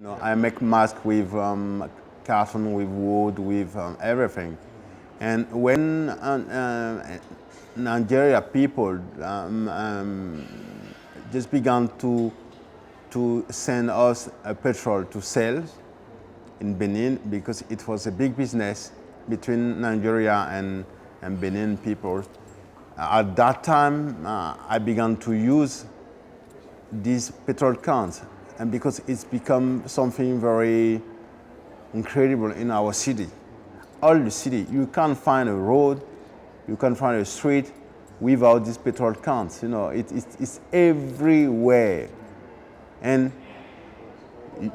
I make masks with carton, with wood, with everything. And when Nigeria people just began to send us petrol to sell in Benin, because it was a big business between Nigeria and Benin people. At that time, I began to use these petrol cans, and because it's become something very incredible in our city. All the city, you can't find a road, you can't find a street without these petrol cans. It's everywhere. And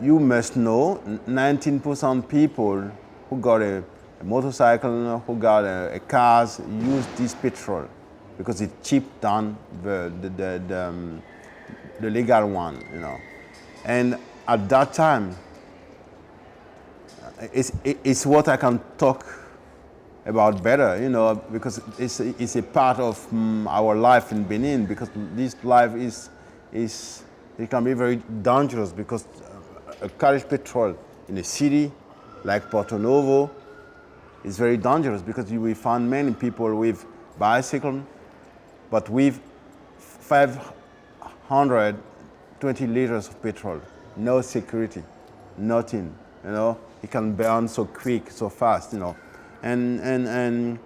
you must know, 19% people who got a motorcycle, who got a cars, use this petrol because it's cheap than the legal one, And at that time, it's what I can talk about better, because it's a part of our life in Benin, because this life it can be very dangerous, because carriage petrol in a city like Porto Novo is very dangerous, because you will find many people with bicycle, but with 520 liters of petrol, no security, nothing, It can burn so quick, so fast, And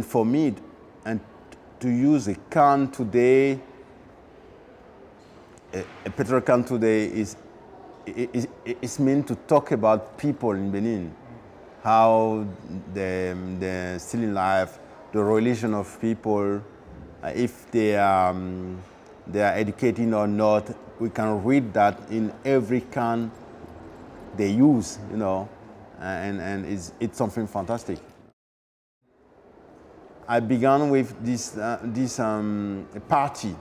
for me, and to use a can today, a petrol can today is meant to talk about people in Benin, how they're still in life, the relation of people, if they are educated or not. We can read that in every can they use, and it's something fantastic. I began with this party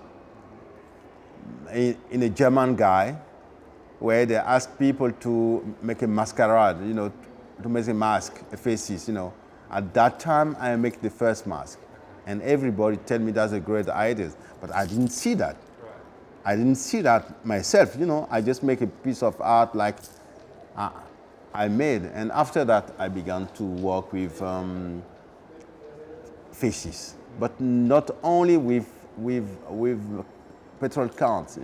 in a German guy, where they ask people to make a masquerade, to make a mask, a faces, At that time, I make the first mask, and everybody tell me that's a great idea, but I didn't see that. I didn't see that myself, I just make a piece of art like I made, and after that, I began to work with faces, but not only with petrol cans,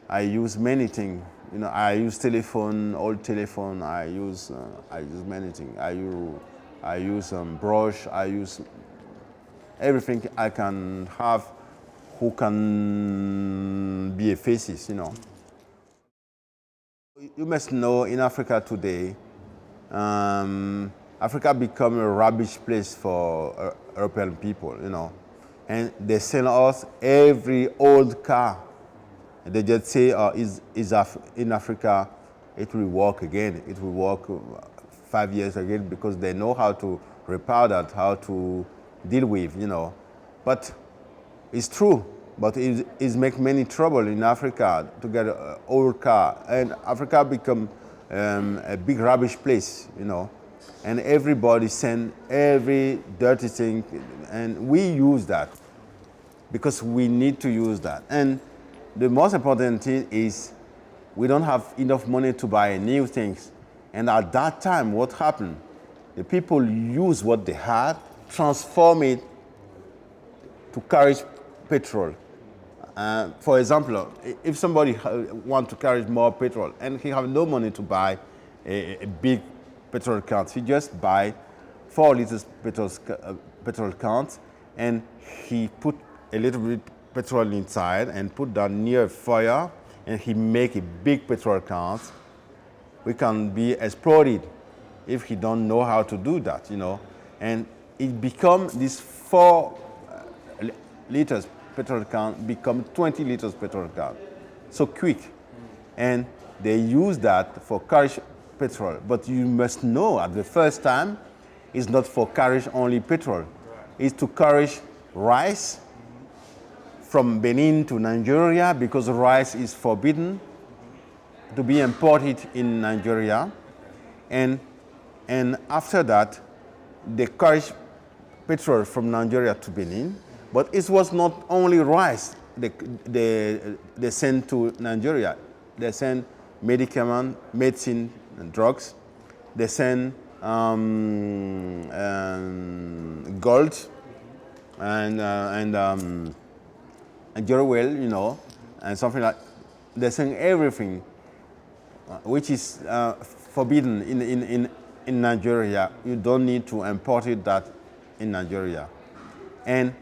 I use many things. I use telephone, old telephone. I use many things. I use brush. I use everything I can have who can be a faces. You must know, in Africa today, Africa become a rubbish place for European people, and they sell us every old car. And they just say, in Africa, it will work again. It will work 5 years again, because they know how to repair that, how to deal with, But it's true, but it makes many trouble in Africa to get an old car. And Africa become a big rubbish place, And everybody send every dirty thing, and we use that because we need to use that. And the most important thing is we don't have enough money to buy new things. And at that time, what happened? The people use what they had, transform it to carry petrol. For example, if somebody wants to carry more petrol and he have no money to buy a big petrol can, he just buy 4 liters petrol cans, and he put a little bit petrol inside and put that near fire, and he make a big petrol cans. We can be exploded if he don't know how to do that, And it become this 4 liters petrol can become 20 liters petrol can, so quick. And they use that for carriage petrol. But you must know, at the first time, it's not for carriage only petrol. It's to carry rice from Benin to Nigeria, because rice is forbidden to be imported in Nigeria. And after that, they carry petrol from Nigeria to Benin. But it was not only rice. they send to Nigeria. They send medicine, and drugs. They send gold and jewelry, you know, and something like. They send everything, which is forbidden in Nigeria. You don't need to import that in Nigeria, and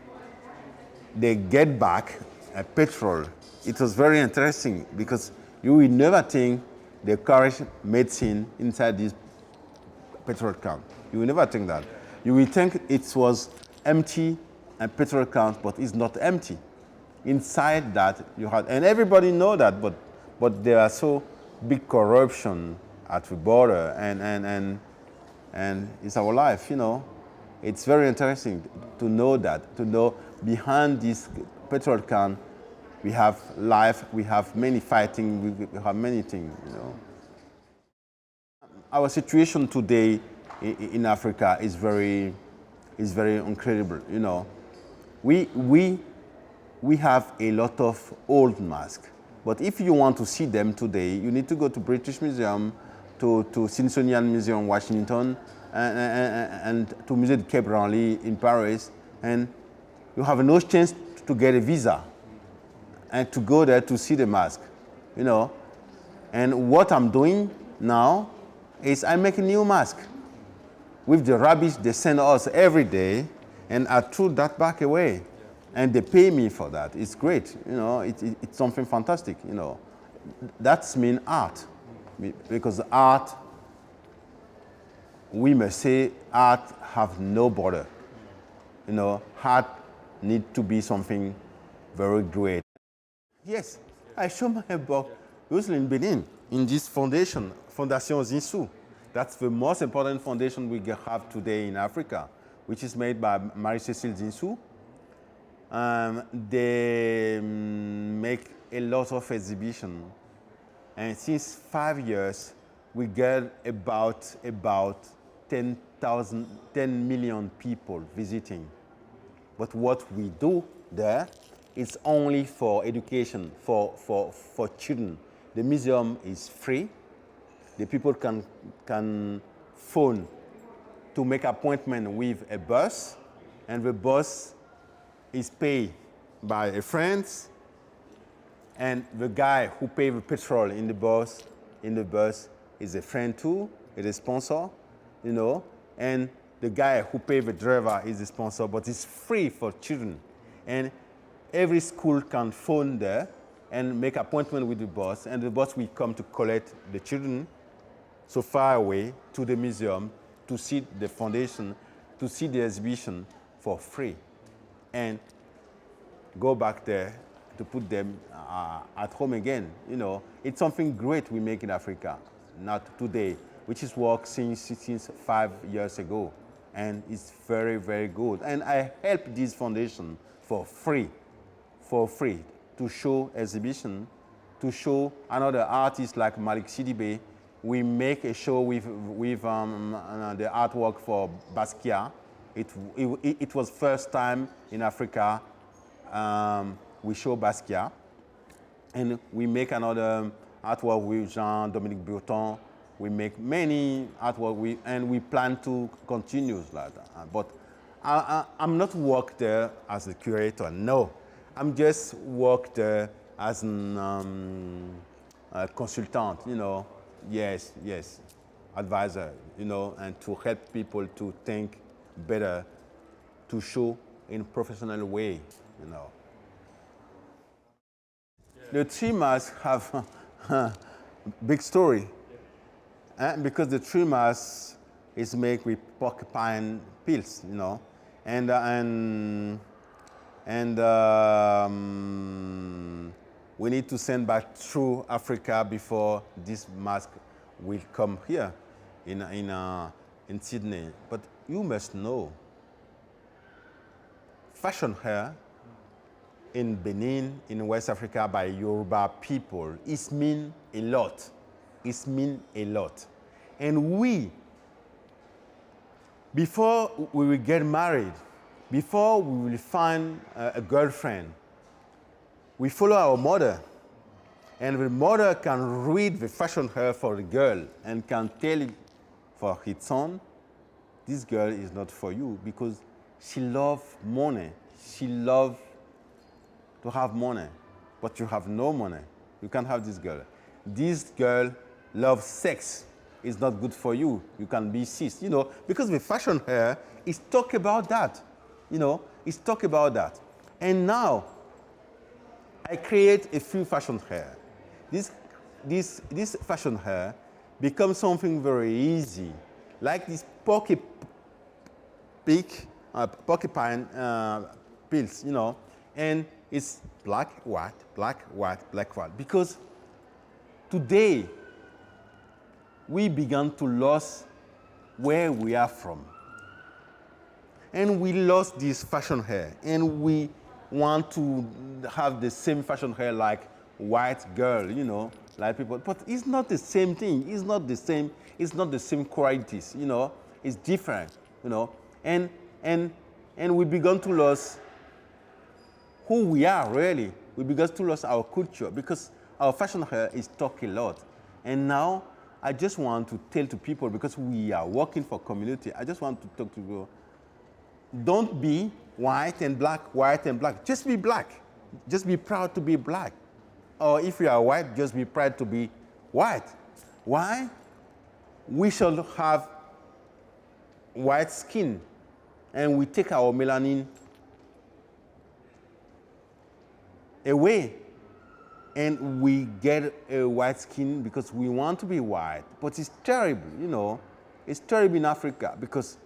they get back petrol. It was very interesting because you will never think they carry medicine inside this petrol can. You will never think that. You will think it was empty and petrol can, but it's not empty. Inside that you had, and everybody know that, but there are so big corruption at the border, and it's our life, you know. It's very interesting to know that, to know behind this petrol can, we have life, we have many fighting, we have many things, you know. Our situation today in Africa is very incredible, you know. We have a lot of old masks, but if you want to see them today, you need to go to British Museum, to Smithsonian Museum, Washington, and to Musée de Quai Branly in Paris, and you have no chance to get a visa and to go there to see the mask, you know. And what I'm doing now is I make a new mask with the rubbish they send us every day, and I threw that back away. And they pay me for that. It's great, you know, it's something fantastic, you know. That's mean art, because art, we must say art have no border. You know, art need to be something very great. Yes, I show my book usually in Benin, in this Fondation Zinsou. That's the most important foundation we have today in Africa, which is made by Marie-Cécile Zinsou. They make a lot of exhibition, and since 5 years, we get about 10 million people visiting. But what we do there is only for education, for children. The museum is free. The people can phone to make appointment with a bus, and the bus is paid by a friend, and the guy who pays the petrol in the bus is a friend too, is a sponsor, you know, and the guy who pays the driver is a sponsor, but it's free for children. And every school can phone there and make appointment with the bus, and the bus will come to collect the children so far away to the museum to see the foundation, to see the exhibition for free, and go back there to put them at home again. You know, it's something great we make in Africa, not today, which is work since 5 years ago, and it's very, very good. And I help this foundation for free, to show exhibition, to show another artist like Malik Sidibe. We make a show with the artwork for Basquiat. It was first time in Africa we show Basquiat, and we make another artwork with Jean-Dominique Breton. We make many artwork, and we plan to continue like that. But I'm not work there as a curator, no. I'm just work there as a consultant, you know. Yes, advisor, you know, and to help people to think better, to show in a professional way, you know. The tree masks have a big story, because the tree mask is made with porcupine pills, you know, and we need to send back through Africa before this mask will come here in Sydney. But you must know, fashion hair in Benin, in West Africa, by Yoruba people, it means a lot. It means a lot. And we, before we will get married, before we will find a girlfriend, we follow our mother. And the mother can read the fashion hair for the girl and can tell it for his son, this girl is not for you because she loves money. She loves to have money, but you have no money. You can't have this girl. This girl loves sex. It's not good for you. You can be cis, because the fashion hair is talk about that. It's talk about that. And now, I create a few fashion hair. This fashion hair becomes something very easy, like this porcupine pills, and it's black, white, black, white, black, white. Because today, we began to lose where we are from. And we lost this fashion hair, and we want to have the same fashion hair like white girl, like people. But it's not the same thing. It's not the same. It's not the same qualities, It's different, And we began to lose who we are, really. We began to lose our culture because our fashion hair is talk a lot. And now, I just want to tell to people, because we are working for community, I just want to talk to you. Don't be white and black, white and black. Just be black. Just be proud to be black. Or if you are white, just be proud to be white. Why? We should have white skin, and we take our melanin away, and we get a white skin because we want to be white. But it's terrible, It's terrible in Africa because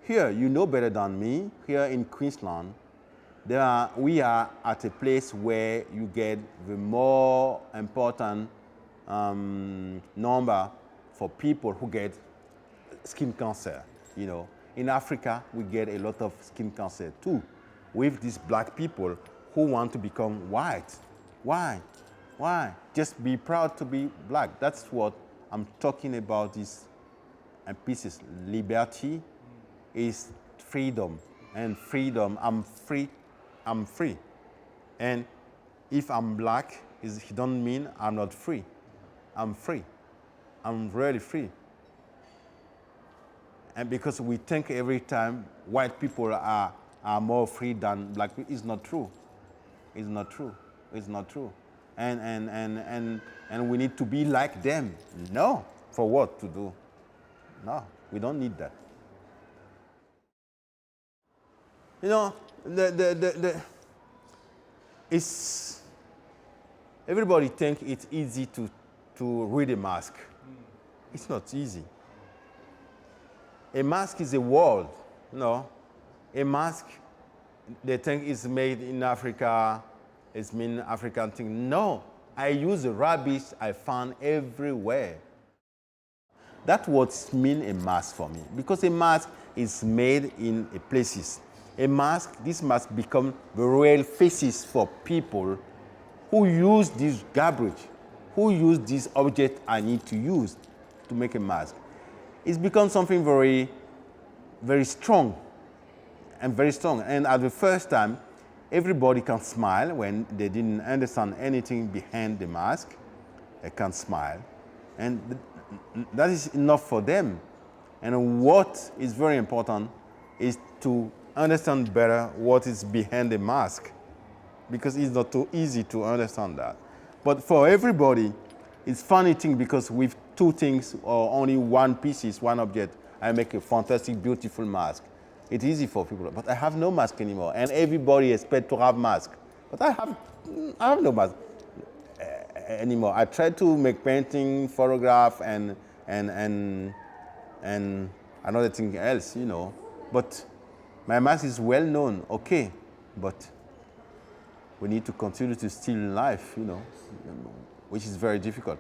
here, you know better than me, here in Queensland, we are at a place where you get the more important number for people who get skin cancer, In Africa, we get a lot of skin cancer too, with these black people who want to become white. Why? Just be proud to be black. That's what I'm talking about, these pieces. Liberty is freedom, and freedom, I'm free. And if I'm black, it don't mean I'm not free. I'm free. I'm really free. And because we think every time white people are more free than black people, it's not true. It's not true. It's not true. And we need to be like them. No. For what to do? No, we don't need that. It's everybody think it's easy to read a mask. It's not easy. A mask is a world, A mask, they think is made in Africa, it's mean African thing. No, I use the rubbish I found everywhere. That's what means a mask for me, because a mask is made in places. This mask become the real faces for people who use this garbage, who use this object I need to use to make a mask. It's become something very, very strong, and at the first time, everybody can smile when they didn't understand anything behind the mask. They can smile, and that is enough for them. And what is very important is to understand better what is behind the mask, because it's not too easy to understand that. But for everybody, it's funny thing, because with two things or only one piece, one object, I make a fantastic, beautiful mask. It's easy for people, but I have no mask anymore, and everybody expects to have mask. But I have no mask anymore. I try to make painting, photograph, and another thing else, But my mask is well known, okay, but we need to continue to still life, which is very difficult.